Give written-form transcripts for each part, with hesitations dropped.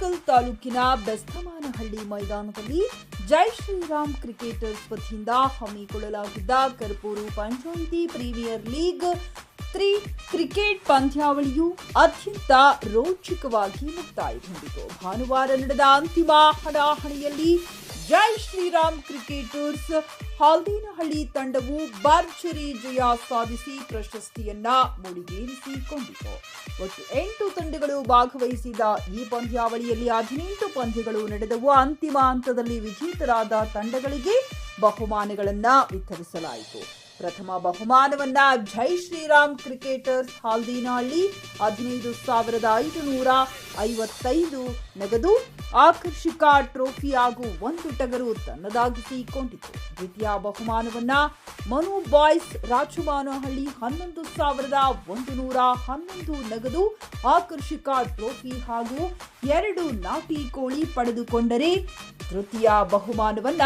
ಆನೇಕಲ್ ತಾಲೂಕಿನ ಬೆಸ್ತಮಾನಹಳ್ಳಿ ಮೈದಾನದಲ್ಲಿ ಜೈ ಶ್ರೀರಾಮ್ ಕ್ರಿಕೆಟರ್ಸ್ ವತಿಯಿಂದ ಹಮ್ಮಿಕೊಳ್ಳಲಾಗಿದ್ದ ಕರ್ಪೂರು ಪಂಚಾಯಿತಿ ಪ್ರೀಮಿಯರ್ ಲೀಗ್ 3 ಕ್ರಿಕೆಟ್ ಪಂದ್ಯಾವಳಿಯು ಅತ್ಯಂತ ರೋಚಕವಾಗಿ ಮುಕ್ತಾಯಗೊಂಡಿತು. ಭಾನುವಾರ ನಡೆದ ಅಂತಿಮ ಹಣಾಹಣಿಯಲ್ಲಿ ಜೈ ಶ್ರೀರಾಮ್ ಕ್ರಿಕೆಟರ್ಸ್ ಹಾಲ್ದಿನಹಳ್ಳಿ ತಂಡವು ಭರ್ಜರಿ ಜಯ ಸಾಧಿಸಿ ಪ್ರಶಸ್ತಿಯನ್ನ ಮುಡಿಗೇರಿಸಿಕೊಂಡಿತು. ಒಟ್ಟು 8 ತಂಡಗಳು ಭಾಗವಹಿಸಿದ ಈ ಪಂದ್ಯಾವಳಿಯಲ್ಲಿ 18 ಪಂದ್ಯಗಳು ನಡೆದವು. ಅಂತಿಮ ಹಂತದಲ್ಲಿ ವಿಜೇತರಾದ ತಂಡಗಳಿಗೆ ಬಹುಮಾನಗಳನ್ನ ವಿತರಿಸಲಾಯಿತು. ಪ್ರಥಮ ಬಹುಮಾನವನ್ನ ಜೈ ಶ್ರೀರಾಮ್ ಕ್ರಿಕೆಟರ್ಸ್ ಹಾಲ್ದಿನಹಳ್ಳಿ 15,555 ನಗದು, ಆಕರ್ಷಕ ಟ್ರೋಫಿ ಹಾಗೂ 1 ಟಗರು ತನ್ನದಾಗಿಸಿಕೊಂಡಿತು. ದ್ವಿತೀಯ ಬಹುಮಾನವನ್ನ ಮನು ಬಾಯ್ಸ್ ರಾಜಮಾನಹಳ್ಳಿ 11,111 ನಗದು, ಆಕರ್ಷಕ ಟ್ರೋಫಿ ಹಾಗೂ 2 ನಾಟಿ ಕೋಳಿ ಪಡೆದುಕೊಂಡರೆ, ತೃತೀಯ ಬಹುಮಾನವನ್ನ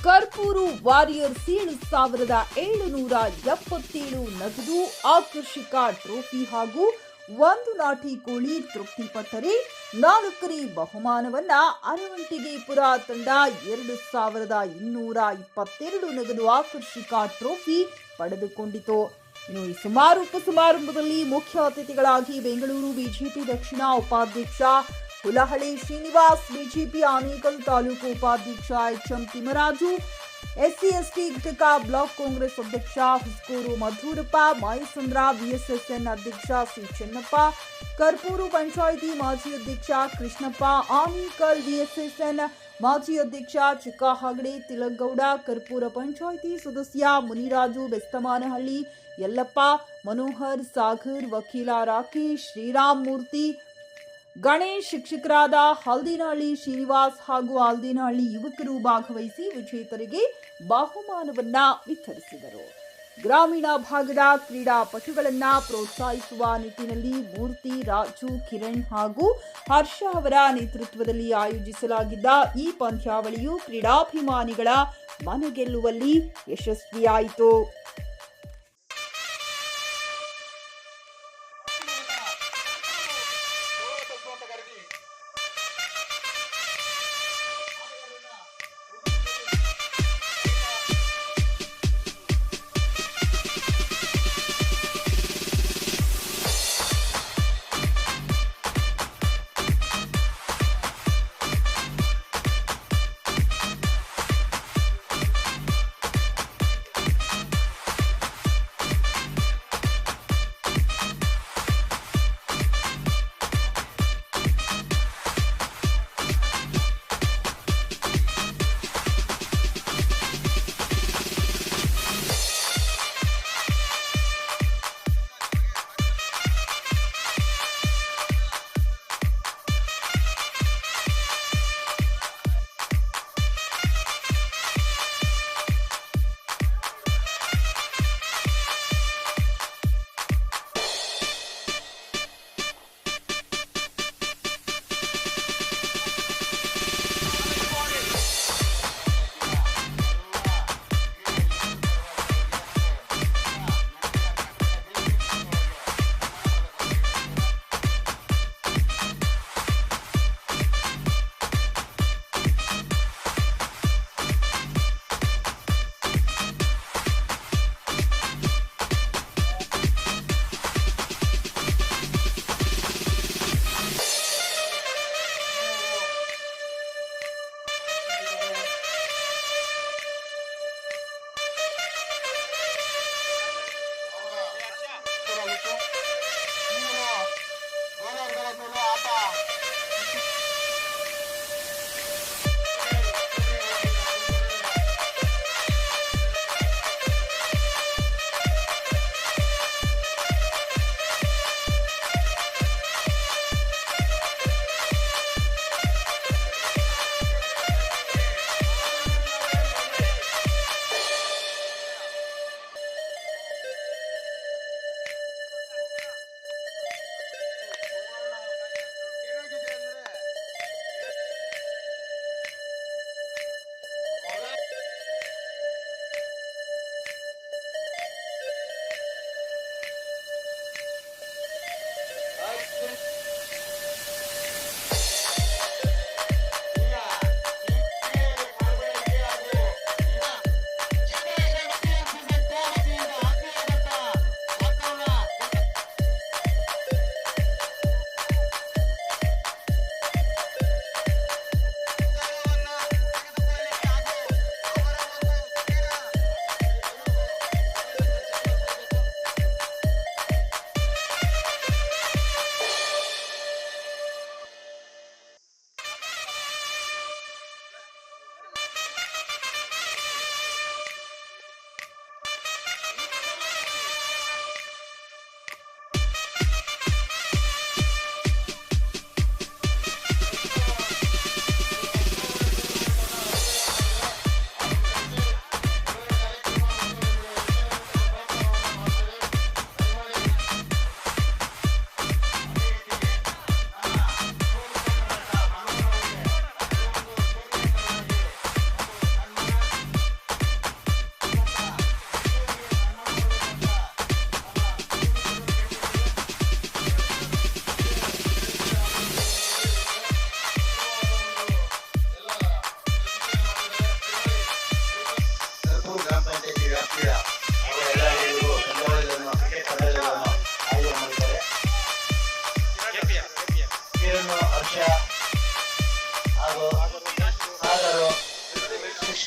ಕರ್ಪೂರು ವಾರಿಯರ್ಸ್ 7,777 ನಗದು, ಆಕರ್ಷಕ ಟ್ರೋಫಿ ಹಾಗೂ 1 ನಾಟಿ ಕೋಳಿ ತೃಪ್ತಿಪಟ್ಟರೆ, 4ನೇ ಬಹುಮಾನವನ್ನ ಅರವಂಟಿಗೆಪುರ ತಂಡ 2,222 ನಗದು, ಆಕರ್ಷಕ ಟ್ರೋಫಿ ಪಡೆದುಕೊಂಡಿತು. ಇನ್ನು ಈ ಉಪಸಮಾರಂಭದಲ್ಲಿ ಮುಖ್ಯ ಅತಿಥಿಗಳಾಗಿ ಬೆಂಗಳೂರು ಬಿಜೆಪಿ ದಕ್ಷಿಣ ಉಪಾಧ್ಯಕ್ಷ ಹುಲಹಳ್ಳಿ ಶ್ರೀನಿವಾಸ್, ಬಿಜೆಪಿ ಆನೇಕಲ್ ತಾಲೂಕು ಉಪಾಧ್ಯಕ್ಷ ಎಚ್ಎಂ ತಿಮ್ಮರಾಜು, ಎಸ್ಸಿ/ಎಸ್ಟಿ ಘಟಕ ಬ್ಲಾಕ್ ಕಾಂಗ್ರೆಸ್ ಅಧ್ಯಕ್ಷ ಹುಸ್ಕೂರು ಮಧುರಪ್ಪ, ಮಾಯಸಂದ್ರ ವಿಎಸ್ಎಸ್ಎನ್ ಅಧ್ಯಕ್ಷ ಸಿ ಚೆನ್ನಪ್ಪ, ಕರ್ಪೂರು ಪಂಚಾಯಿತಿ ಮಾಜಿ ಅಧ್ಯಕ್ಷ ಕೃಷ್ಣಪ್ಪ, ಆನೇಕಲ್ ವಿಎಸ್ಎಸ್ಎನ್ ಮಾಜಿ ಅಧ್ಯಕ್ಷ ಚಿಕ್ಕಹಗಡೆ ತಿಲಗೌಡ, ಕರ್ಪೂರ ಪಂಚಾಯಿತಿ ಸದಸ್ಯ ಮುನಿರಾಜು, ಬೆಸ್ತಮಾನಹಳ್ಳಿ ಯಲ್ಲಪ್ಪ, ಮನೋಹರ್ ಸಾಗರ್, ವಕೀಲ ರಾಕೇಶ್, ಶ್ರೀರಾಮ್ ಮೂರ್ತಿ, ಗಣೇಶ್, ಶಿಕ್ಷಕರಾದ ಹಾಲ್ದಿನಹಳ್ಳಿ ಶ್ರೀನಿವಾಸ್ ಹಾಗೂ ಹಾಲ್ದಿನಹಳ್ಳಿ ಯುವಕರು ಭಾಗವಹಿಸಿ ವಿಜೇತರಿಗೆ ಬಹುಮಾನವನ್ನ ವಿತರಿಸಿದರು. ಗ್ರಾಮೀಣ ಭಾಗದ ಕ್ರೀಡಾಪಟುಗಳನ್ನ ಪ್ರೋತ್ಸಾಹಿಸುವ ನಿಟ್ಟಿನಲ್ಲಿ ಮೂರ್ತಿ, ರಾಜು, ಕಿರಣ್ ಹಾಗೂ ಹರ್ಷ ಅವರ ನೇತೃತ್ವದಲ್ಲಿ ಆಯೋಜಿಸಲಾಗಿದ್ದ ಈ ಪಂದ್ಯಾವಳಿಯು ಕ್ರೀಡಾಭಿಮಾನಿಗಳ ಮನಗೆಲ್ಲುವಲ್ಲಿ ಯಶಸ್ವಿಯಾಯಿತು.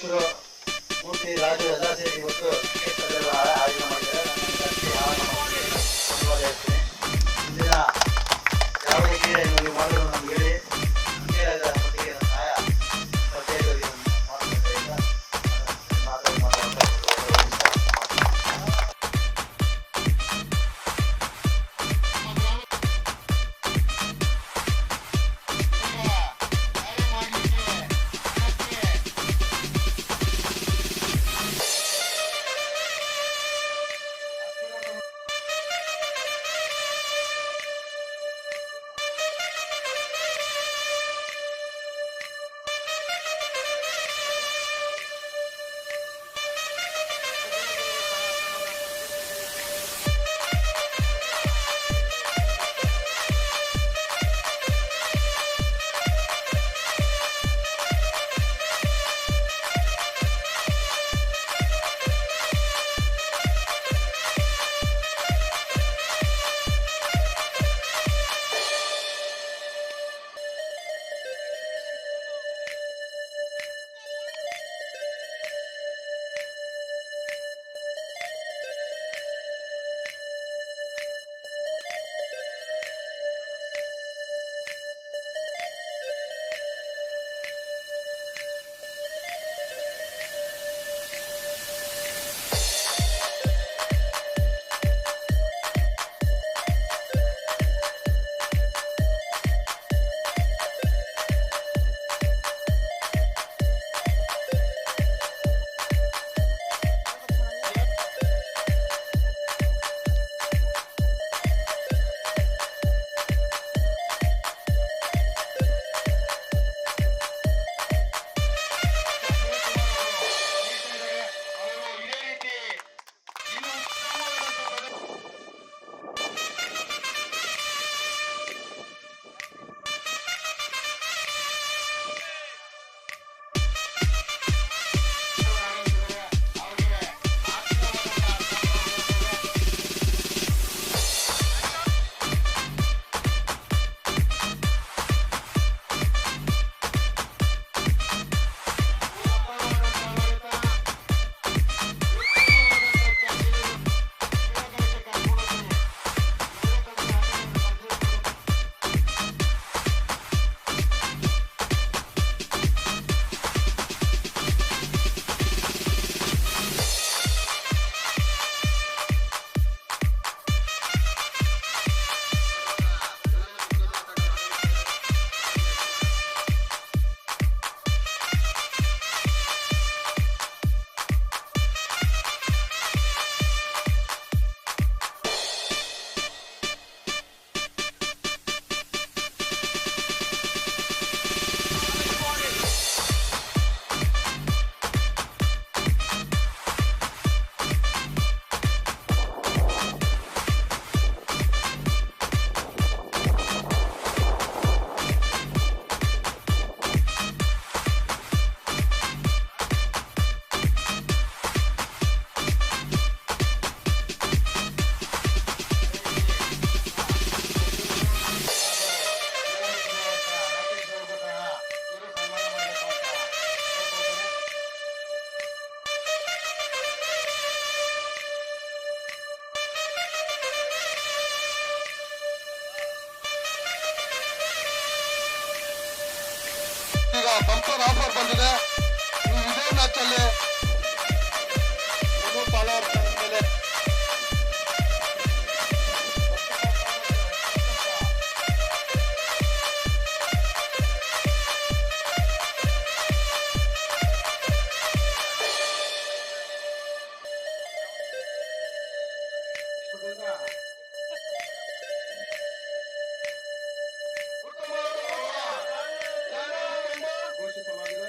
ಅಧ್ಯಕ್ಷರು ಮೂರ್ತಿ ರಾಜು ಎಲ್ಲ ಸೇರಿ ಇವತ್ತು ಆಯೋಜನೆ ಮಾಡಿದ್ದಾರೆ. ಧನ್ಯವಾದ ಹೇಳ್ತೀನಿ. ಇಂದಿನ ಯಾವುದೇ ಕ್ರೀಡೆ ನೀವು ಮಾಡಲು ನಮ್ಗೆ ಹೇಳಿ ನಮಗೆ ಜೊತೆಗೆ ಸಹಾಯ ಪ್ರತ್ಯೇಕ ಬಂಪರ್ ಆಫರ್ ಬಂದಿದೆ. ಇದೇ ಮ್ಯಾಚ್ ಅಲ್ಲಿ ಫಾಲೋವರ್ಸ್ ಮೇಲೆ ಘೋಷಿಸಲಾಗಿದೆ.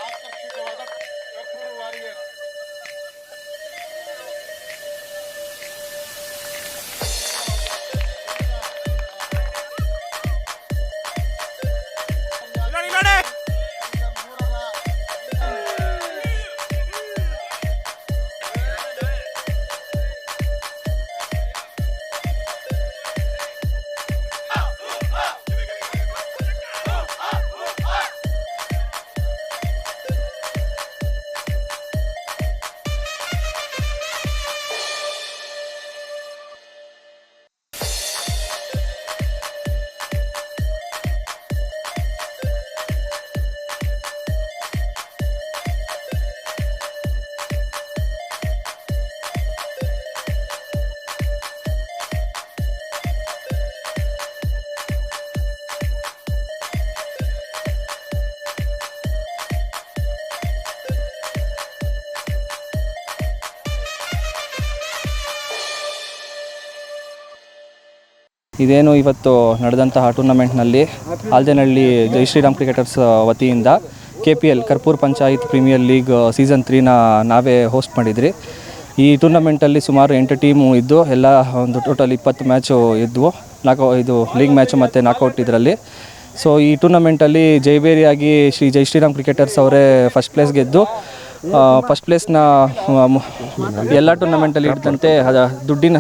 ಆಕರ್ಷಕವಾದ ಕಪ್ಪೂರು ವಾರಿಯರ್. ಇದೇನು ಇವತ್ತು ನಡೆದಂತಹ ಟೂರ್ನಮೆಂಟ್ನಲ್ಲಿ ಆಲ್ದೇನಹಳ್ಳಿ ಜೈ ಶ್ರೀರಾಮ್ ಕ್ರಿಕೆಟರ್ಸ್ ವತಿಯಿಂದ KPL Karpur Panchayat premier league season 3ನ ನಾವೇ ಹೋಸ್ಟ್ ಮಾಡಿದ್ರಿ. ಈ ಟೂರ್ನಮೆಂಟಲ್ಲಿ ಸುಮಾರು 8 ಟೀಮು ಇದ್ದು ಎಲ್ಲ ಒಂದು ಟೋಟಲ್ 20 ಮ್ಯಾಚು ಇದ್ವು. ಇದು ಲೀಗ್ ಮ್ಯಾಚು ಮತ್ತು ನಾಕೌಟ್ ಇದರಲ್ಲಿ. ಸೊ ಈ ಟೂರ್ನಮೆಂಟಲ್ಲಿ ಜೈಬೇರಿಯಾಗಿ ಜೈ ಶ್ರೀರಾಮ್ ಕ್ರಿಕೆಟರ್ಸ್ ಅವರೇ ಫಸ್ಟ್ ಪ್ಲೇಸ್ ಗೆದ್ದು ಫಸ್ಟ್ ಪ್ಲೇಸ್ನ ಎಲ್ಲ ಟೂರ್ನಮೆಂಟಲ್ಲಿ ಹಿಡಿದಂತೆ ದುಡ್ಡಿನ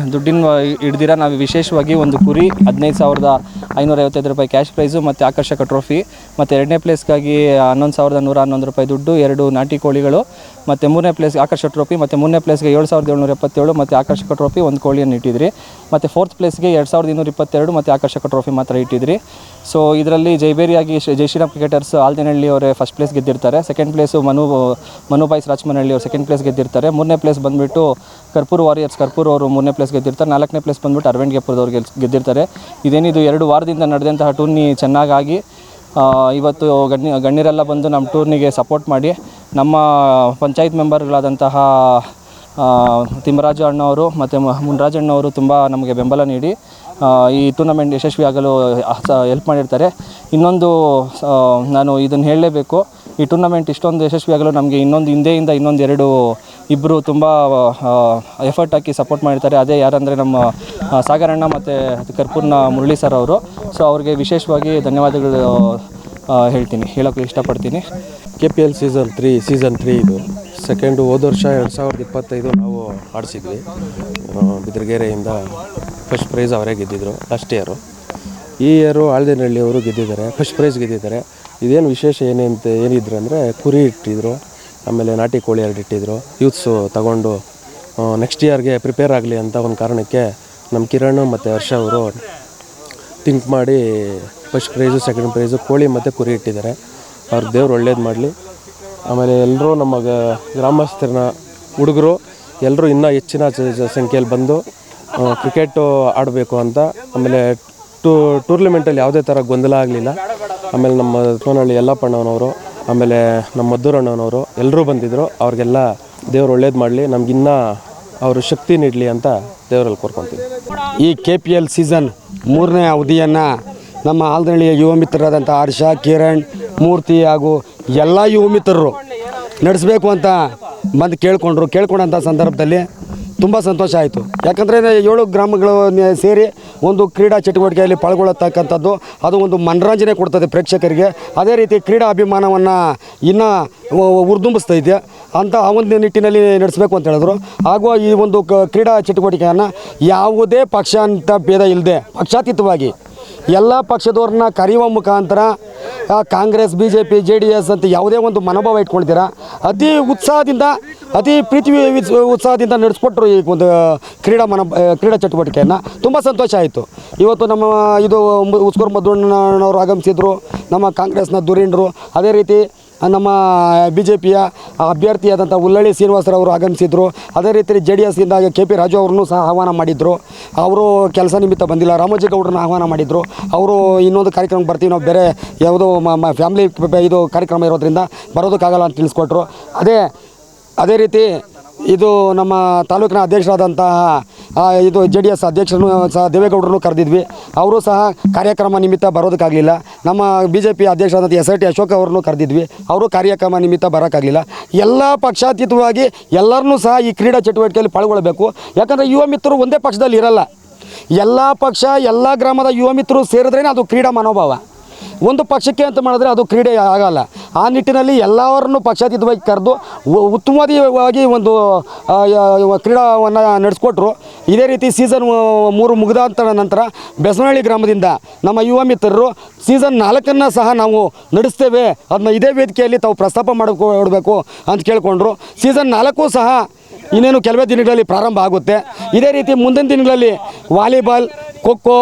ಹಿಡ್ದಿರ ನಾವು ವಿಶೇಷವಾಗಿ ಒಂದು ಕುರಿ 15,555 ರೂಪಾಯಿ ಕ್ಯಾಶ್ ಪ್ರೈಸು ಮತ್ತು ಆಕರ್ಷಕ ಟ್ರೋಫಿ ಮತ್ತು 2ನೇ ಪ್ಲೇಸ್ಗಾಗಿ 11,111 ರೂಪಾಯಿ ದುಡ್ಡು, 2 ನಾಟಿ ಕೋಳಿಗಳು ಮತ್ತು 3ನೇ ಪ್ಲೇಸ್ಗೆ ಆಕರ್ಷಕ ಟ್ರೋಫಿ ಮತ್ತು 3ನೇ ಪ್ಲೇಸ್ಗೆ 7,777 ಮತ್ತು ಆಕರ್ಷಕ ಟ್ರೋಫಿ ಒಂದು ಕೋಳಿಯನ್ನು ಇಟ್ಟಿದ್ರಿ. ಮತ್ತು 4th ಪ್ಲೇಸ್ಗೆ 2,222 ಮತ್ತು ಆಕರ್ಷಕ ಟ್ರೋಫಿ ಮಾತ್ರ ಇಟ್ಟಿದ್ರಿ. ಸೊ ಇದರಲ್ಲಿ ಜೈಬೇರಿಯಾಗಿ ಜೈ ಶ್ರೀರಾಮ್ ಕ್ರಿಕೆಟರ್ಸ್ ಆಲ್ದೇನಹಳ್ಳಿ ಅವರೇ ಫಸ್ಟ್ ಪ್ಲೇಸ್ ಗೆದ್ದಿರ್ತಾರೆ. ಸೆಕೆಂಡ್ ಪ್ಲೇಸು ಮನುಬಾಯ್ಸ್ ರಾಜಮನಹಳ್ಳಿ ಅವರು ಸೆಕೆಂಡ್ ಪ್ಲೇಸ್ ಗೆದ್ದಿರ್ತಾರೆ. 3ನೇ ಪ್ಲೇಸ್ ಬಂದುಬಿಟ್ಟು ಕರ್ಪೂರ್ ವಾರಿಯರ್ಸ್ ಕರ್ಪೂರ್ ಅವರು 3ನೇ ಪ್ಲೇಸ್ ಗೆದ್ದಿರ್ತಾರೆ. 4ನೇ ಪ್ಲೇಸ್ ಬಂದುಬಿಟ್ಟು ಅರವಿಂದ್ ಗೆಪ್ಪುರದವ್ರು ಗೆದ್ದಿರ್ತಾರೆ. ಇದೇನಿದು 2 ವಾರದಿಂದ ನಡೆದಂತಹ ಟೂರ್ನಿ ಚೆನ್ನಾಗಾಗಿ ಇವತ್ತು ಗಣ್ಯರೆಲ್ಲ ಬಂದು ನಮ್ಮ ಟೂರ್ನಿಗೆ ಸಪೋರ್ಟ್ ಮಾಡಿ ನಮ್ಮ ಪಂಚಾಯತ್ ಮೆಂಬರ್ಗಳಾದಂತಹ ತಿಮ್ಮರಾಜು ಅಣ್ಣವರು ಮತ್ತು ಮುನ್ರಾಜ್ ಅಣ್ಣವರು ತುಂಬ ನಮಗೆ ಬೆಂಬಲ ನೀಡಿ ಈ ಟೂರ್ನಮೆಂಟ್ ಯಶಸ್ವಿಯಾಗಲು ಹೆಲ್ಪ್ ಮಾಡಿರ್ತಾರೆ. ಇನ್ನೊಂದು ನಾನು ಇದನ್ನು ಹೇಳಲೇಬೇಕು, ಈ ಟೂರ್ನಮೆಂಟ್ ಇಷ್ಟೊಂದು ಯಶಸ್ವಿಯಾಗಲು ನಮಗೆ ಹಿಂದೆಯಿಂದ ಇಬ್ಬರು ತುಂಬ ಎಫರ್ಟ್ ಹಾಕಿ ಸಪೋರ್ಟ್ ಮಾಡಿರ್ತಾರೆ. ಅದೇ ಯಾರಂದರೆ ನಮ್ಮ ಸಾಗರಣ್ಣ ಮತ್ತು ಕರ್ಪೂರ್ನ ಮುರಳಿ ಸರ್ ಅವರು. ಸೊ ಅವ್ರಿಗೆ ವಿಶೇಷವಾಗಿ ಧನ್ಯವಾದಗಳು ಹೇಳೋಕ್ಕೆ ಇಷ್ಟಪಡ್ತೀನಿ. KPL ಸೀಸನ್ 3 ಇದು ಸೆಕೆಂಡು. ಹೋದ ವರ್ಷ 2025 ನಾವು ಆಡಿಸಿದ್ವಿ. ಬಿದ್ರಗೆರೆಯಿಂದ ಫಸ್ಟ್ ಪ್ರೈಸ್ ಅವರೇ ಗೆದ್ದಿದ್ರು ಲಾಸ್ಟ್ ಇಯರು. ಈ ಇಯರು ಆಲ್ದೇನಹಳ್ಳಿ ಅವರು ಗೆದ್ದಿದ್ದಾರೆ, ಫಸ್ಟ್ ಪ್ರೈಸ್ ಗೆದ್ದಿದ್ದಾರೆ. ಇದೇನು ವಿಶೇಷ ಏನಿದ್ರು ಅಂದರೆ ಕುರಿ ಇಟ್ಟಿದ್ರು, ಆಮೇಲೆ ನಾಟಿ ಕೋಳಿ 2 ಇಟ್ಟಿದ್ರು. ಯೂತ್ಸು ತಗೊಂಡು ನೆಕ್ಸ್ಟ್ ಇಯರ್ಗೆ ಪ್ರಿಪೇರ್ ಆಗಲಿ ಅಂತ ಒಂದು ಕಾರಣಕ್ಕೆ ನಮ್ಮ ಕಿರಣ್ ಮತ್ತು ಹರ್ಷ ಅವರು ಥಿಂಕ್ ಮಾಡಿ ಫಸ್ಟ್ ಪ್ರೈಸು ಸೆಕೆಂಡ್ ಪ್ರೈಸು ಕೋಳಿ ಮತ್ತು ಕುರಿ ಇಟ್ಟಿದ್ದಾರೆ. ಅವ್ರ ದೇವ್ರು ಒಳ್ಳೇದು ಮಾಡಲಿ. ಆಮೇಲೆ ಎಲ್ಲರೂ ನಮ್ಮ ಗ್ರಾಮಸ್ಥರನ್ನ ಹುಡುಗರು ಎಲ್ಲರೂ ಇನ್ನೂ ಹೆಚ್ಚಿನ ಸಂಖ್ಯೆಯಲ್ಲಿ ಬಂದು ಕ್ರಿಕೆಟು ಆಡಬೇಕು ಅಂತ. ಆಮೇಲೆ ಟೂರ್ನಮೆಂಟಲ್ಲಿ ಯಾವುದೇ ಥರ ಗೊಂದಲ ಆಗಲಿಲ್ಲ. ಆಮೇಲೆ ನಮ್ಮ ಸೋನಹಳ್ಳಿ ಯಲ್ಲಪ್ಪಣ್ಣನವರು, ಆಮೇಲೆ ನಮ್ಮ ಮದ್ದೂರಣ್ಣನವರು ಎಲ್ಲರೂ ಬಂದಿದ್ದರು. ಅವ್ರಿಗೆಲ್ಲ ದೇವ್ರು ಒಳ್ಳೇದು ಮಾಡಲಿ, ನಮಗಿನ್ನೂ ಅವರು ಶಕ್ತಿ ನೀಡಲಿ ಅಂತ ದೇವರಲ್ಲಿ ಕೋರ್ಕೊತೀವಿ. ಈ KPL ಸೀಸನ್ 3ನೇ ಅವಧಿಯನ್ನು ನಮ್ಮ ಆಲ್ದೇನಹಳ್ಳಿಯ ಯುವ ಮಿತ್ರರಾದಂಥ ಹರ್ಷ, ಕಿರಣ್, ಮೂರ್ತಿ ಹಾಗೂ ಎಲ್ಲ ಯುವ ಮಿತ್ರರು ನಡೆಸಬೇಕು ಅಂತ ಬಂದು ಕೇಳ್ಕೊಂಡಂಥ ಸಂದರ್ಭದಲ್ಲಿ ತುಂಬ ಸಂತೋಷ ಆಯಿತು. ಯಾಕಂದರೆ 7 ಗ್ರಾಮಗಳು ಸೇರಿ ಒಂದು ಕ್ರೀಡಾ ಚಟುವಟಿಕೆಯಲ್ಲಿ ಪಾಲ್ಗೊಳ್ಳತಕ್ಕಂಥದ್ದು ಅದು ಒಂದು ಮನರಂಜನೆ ಕೊಡ್ತದೆ ಪ್ರೇಕ್ಷಕರಿಗೆ. ಅದೇ ರೀತಿ ಕ್ರೀಡಾ ಅಭಿಮಾನವನ್ನು ಇನ್ನೂ ಉರ್ದುಂಬಿಸ್ತೈತೆ ಅಂತ ಆ ಒಂದು ನಿಟ್ಟಿನಲ್ಲಿ ನಡೆಸಬೇಕು ಅಂತ ಹೇಳಿದ್ರು. ಹಾಗೂ ಈ ಒಂದು ಕ್ರೀಡಾ ಚಟುವಟಿಕೆಯನ್ನು ಯಾವುದೇ ಪಕ್ಷ ಅಂತ ಭೇದ ಇಲ್ಲದೆ ಪಕ್ಷಾತೀತವಾಗಿ ಎಲ್ಲ ಪಕ್ಷದವ್ರನ್ನ ಕರೆಯುವ ಮುಖಾಂತರ ಕಾಂಗ್ರೆಸ್, BJP, JDS ಅಂತ ಯಾವುದೇ ಒಂದು ಮನೋಭಾವ ಇಟ್ಕೊಳ್ತೀರ ಅತಿ ಉತ್ಸಾಹದಿಂದ, ಅತಿ ಪ್ರೀತಿ ಉತ್ಸಾಹದಿಂದ ನಡೆಸ್ಕೊಟ್ರು ಈ ಒಂದು ಕ್ರೀಡಾ ಚಟುವಟಿಕೆಯನ್ನು. ತುಂಬ ಸಂತೋಷ ಆಯಿತು. ಇವತ್ತು ನಮ್ಮ ಉಸ್ಕೂರು ಮದ್ದಣ್ಣನವರು ಆಗಮಿಸಿದರು, ನಮ್ಮ ಕಾಂಗ್ರೆಸ್ನ ಧುರೀಣರು, ಅದೇ ರೀತಿ ನಮ್ಮ BJPಯ ಅಭ್ಯರ್ಥಿಯಾದಂಥ ಉಲ್ಲಳ್ಳಿ ಶ್ರೀನಿವಾಸರವರು ಆಗಮಿಸಿದರು. ಅದೇ ರೀತಿ JDS ಇಂದ KP ರಾಜು ಅವ್ರನ್ನೂ ಸಹ ಆಹ್ವಾನ ಮಾಡಿದರು. ಅವರು ಕೆಲಸ ನಿಮಿತ್ತ ಬಂದಿಲ್ಲ. ರಾಮೋಜಿ ಗೌಡ್ರನ್ನ ಆಹ್ವಾನ ಮಾಡಿದರು. ಅವರು ಇನ್ನೊಂದು ಕಾರ್ಯಕ್ರಮಕ್ಕೆ ಬರ್ತೀವಿ, ನಾವು ಬೇರೆ ಯಾವುದೋ ಫ್ಯಾಮಿಲಿ ಇದು ಕಾರ್ಯಕ್ರಮ ಇರೋದ್ರಿಂದ ಬರೋದಕ್ಕಾಗಲ್ಲ ಅಂತ ತಿಳಿಸ್ಕೊಟ್ರು. ಅದೇ ರೀತಿ ಇದು ನಮ್ಮ ತಾಲೂಕಿನ ಅಧ್ಯಕ್ಷರಾದಂತಹ ಇದು JDS ಅಧ್ಯಕ್ಷರನ್ನು ಸಹ ದೇವೇಗೌಡರನ್ನು ಕರೆದಿದ್ವಿ. ಅವರು ಸಹ ಕಾರ್ಯಕ್ರಮ ನಿಮಿತ್ತ ಬರೋದಕ್ಕಾಗಲಿಲ್ಲ. ನಮ್ಮ BJP ಅಧ್ಯಕ್ಷರಾದಂಥ SIT ಅಶೋಕ್ ಅವರನ್ನು ಕರೆದಿದ್ವಿ. ಅವರು ಕಾರ್ಯಕ್ರಮ ನಿಮಿತ್ತ ಬರೋಕ್ಕಾಗಲಿಲ್ಲ. ಎಲ್ಲ ಪಕ್ಷಾತೀತವಾಗಿ ಎಲ್ಲರನ್ನೂ ಸಹ ಈ ಕ್ರೀಡಾ ಚಟುವಟಿಕೆಯಲ್ಲಿ ಪಾಲ್ಗೊಳ್ಳಬೇಕು. ಯಾಕಂದರೆ ಯುವ ಮಿತ್ರರು ಒಂದೇ ಪಕ್ಷದಲ್ಲಿ ಇರಲ್ಲ. ಎಲ್ಲ ಪಕ್ಷ ಎಲ್ಲ ಗ್ರಾಮದ ಯುವ ಮಿತ್ರರು ಸೇರಿದ್ರೇ ಅದು ಕ್ರೀಡಾ ಮನೋಭಾವ. ಒಂದು ಪಕ್ಷಕ್ಕೆ ಅಂತ ಮಾಡಿದ್ರೆ ಅದು ಕ್ರೀಡೆ ಆಗಲ್ಲ. ಆ ನಿಟ್ಟಿನಲ್ಲಿ ಎಲ್ಲರನ್ನು ಪಕ್ಷಾತೀತವಾಗಿ ಕರೆದು ಉತ್ತಮವಾಗಿ ಒಂದು ಕ್ರೀಡಾವನ್ನು ನಡೆಸ್ಕೊಟ್ರು. ಇದೇ ರೀತಿ ಸೀಸನ್ 3 ಮುಗಿದ ನಂತರ ಬೆಸವನಹಳ್ಳಿ ಗ್ರಾಮದಿಂದ ನಮ್ಮ ಯುವ ಮಿತ್ರರು ಸೀಸನ್ 4 ಸಹ ನಾವು ನಡೆಸ್ತೇವೆ, ಅದನ್ನ ಇದೇ ವೇದಿಕೆಯಲ್ಲಿ ತಾವು ಪ್ರಸ್ತಾಪ ಮಾಡಿಕೊಡ್ಬೇಕು ಅಂತ ಕೇಳಿಕೊಂಡ್ರು. ಸೀಸನ್ 4 ಸಹ ಇನ್ನೇನು ಕೆಲವೇ ದಿನಗಳಲ್ಲಿ ಪ್ರಾರಂಭ ಆಗುತ್ತೆ. ಇದೇ ರೀತಿ ಮುಂದಿನ ದಿನಗಳಲ್ಲಿ ವಾಲಿಬಾಲ್, ಖೋಖೋ,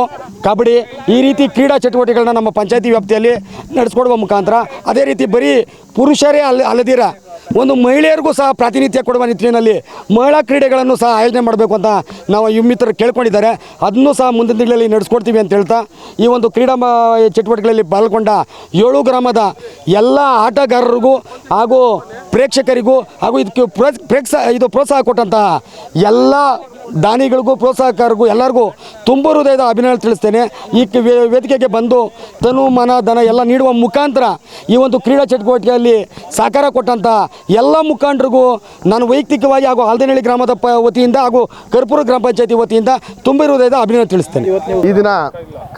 ಕಬಡ್ಡಿ ಈ ರೀತಿ ಕ್ರೀಡಾ ಚಟುವಟಿಕೆಗಳನ್ನ ನಮ್ಮ ಪಂಚಾಯತಿ ವ್ಯಾಪ್ತಿಯಲ್ಲಿ ನಡೆಸ್ಕೊಡುವ ಮುಖಾಂತರ, ಅದೇ ರೀತಿ ಬರೀ ಪುರುಷರೇ ಅಲ್ಲದಿರ ಒಂದು ಮಹಿಳೆಯರಿಗೂ ಸಹ ಪ್ರಾತಿನಿಧ್ಯ ಕೊಡುವ ನಿಟ್ಟಿನಲ್ಲಿ ಮಹಿಳಾ ಕ್ರೀಡೆಗಳನ್ನು ಸಹ ಆಯೋಜನೆ ಮಾಡಬೇಕು ಅಂತ ನಾವು ಯುವ ಮಿತ್ರರು ಕೇಳ್ಕೊಂಡಿದ್ದಾರೆ. ಅದನ್ನು ಸಹ ಮುಂದಿನ ದಿನಗಳಲ್ಲಿ ನಡೆಸ್ಕೊಡ್ತೀವಿ ಅಂತ ಹೇಳ್ತಾ, ಈ ಒಂದು ಕ್ರೀಡಾ ಚಟುವಟಿಕೆಗಳಲ್ಲಿ ಪಾಲ್ಗೊಂಡ 7 ಗ್ರಾಮದ ಎಲ್ಲ ಆಟಗಾರರಿಗೂ ಹಾಗೂ ಪ್ರೇಕ್ಷಕರಿಗೂ ಹಾಗೂ ಇದಕ್ಕೆ ಪ್ರೋತ್ಸಾಹ ಕೊಟ್ಟಂತಹ ಎಲ್ಲ ದಾನಿಗಳಿಗೂ ಪ್ರೋತ್ಸಾಹಕಾರರಿಗೂ ಎಲ್ಲರಿಗೂ ತುಂಬ ಹೃದಯದ ಅಭಿನಂದನೆ ತಿಳಿಸ್ತೇನೆ. ಈ ವೇದಿಕೆಗೆ ಬಂದು ತನು ಮನ ಧನ ಎಲ್ಲ ನೀಡುವ ಮುಖಾಂತರ ಈ ಒಂದು ಕ್ರೀಡಾ ಚಟುವಟಿಕೆಯಲ್ಲಿ ಸಹಕಾರ ಕೊಟ್ಟಂಥ ಎಲ್ಲ ಮುಖಂಡರಿಗೂ ನಾನು ವೈಯಕ್ತಿಕವಾಗಿ ಹಾಗೂ ಆಲ್ದನಹಳ್ಳಿ ಗ್ರಾಮದ ವತಿಯಿಂದ ಹಾಗೂ ಕರ್ಪೂರ ಗ್ರಾಮ ಪಂಚಾಯತಿ ವತಿಯಿಂದ ತುಂಬ ಹೃದಯದ ಅಭಿನಂದನೆ ತಿಳಿಸ್ತೇನೆ. ಈ ದಿನ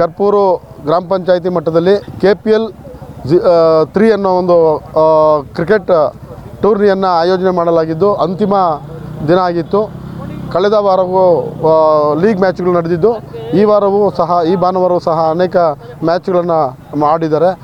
ಕರ್ಪೂರು ಗ್ರಾಮ ಪಂಚಾಯತಿ ಮಟ್ಟದಲ್ಲಿ KPL 3 ಅನ್ನೋ ಒಂದು ಕ್ರಿಕೆಟ್ ಟೂರ್ನಿಯನ್ನು ಆಯೋಜನೆ ಮಾಡಲಾಗಿದ್ದು ಅಂತಿಮ ದಿನ ಆಗಿತ್ತು. ಕಳೆದ ವಾರವೂ ಲೀಗ್ ಮ್ಯಾಚ್ಗಳು ನಡೆದಿದ್ದು, ಈ ಭಾನುವಾರವೂ ಸಹ ಅನೇಕ ಮ್ಯಾಚ್ಗಳನ್ನು ಆಡಿದ್ದಾರೆ.